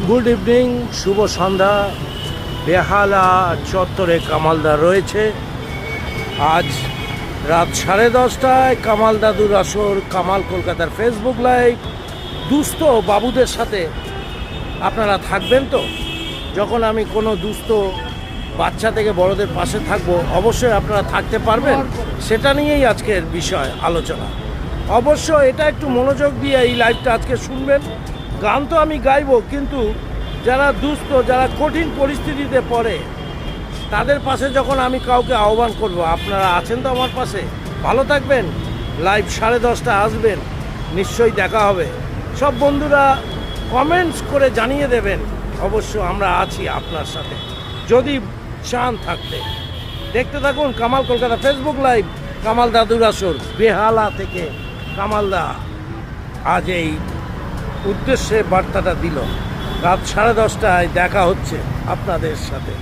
Good evening, শুভ সন্ধ্যা। বেহালা চত্বরে কামালদা রয়েছে। আজ রাত 10:30টায় কামাল দাদুর আসর, কামাল কলকাতার ফেসবুক লাইভ। দুস্থ বাবুদের সাথে আপনারা থাকবেন তো? যখন আমি কোনো দুস্থ বাচ্চা থেকে বড়দের পাশে থাকবো, অবশ্যই আপনারা থাকতে পারবেন। সেটা নিয়েই আজকের বিষয় আলোচনা। অবশ্য এটা একটু মনোযোগ দিয়ে এই লাইভটা আজকে শুনবেন। গান তো আমি গাইবো, কিন্তু যারা দুস্থ, যারা কঠিন পরিস্থিতিতে পড়ে, তাদের পাশে যখন আমি কাউকে আহ্বান করব, আপনারা আছেন তো আমার পাশে? ভালো থাকবেন। লাইভ 10:30 আসবেন, নিশ্চয়ই দেখা হবে। সব বন্ধুরা কমেন্টস করে জানিয়ে দেবেন। অবশ্য আমরা আছি আপনার সাথে, যদি চান থাকতে। দেখতে থাকুন কামাল কলকাতা ফেসবুক লাইভ, কামাল দাদুর আসর। বেহালা থেকে কামালদা আজ এই উদ্দেশ্যে বার্তাটা দিল। রাত 10:30টায় দেখা হচ্ছে আপনাদের সাথে।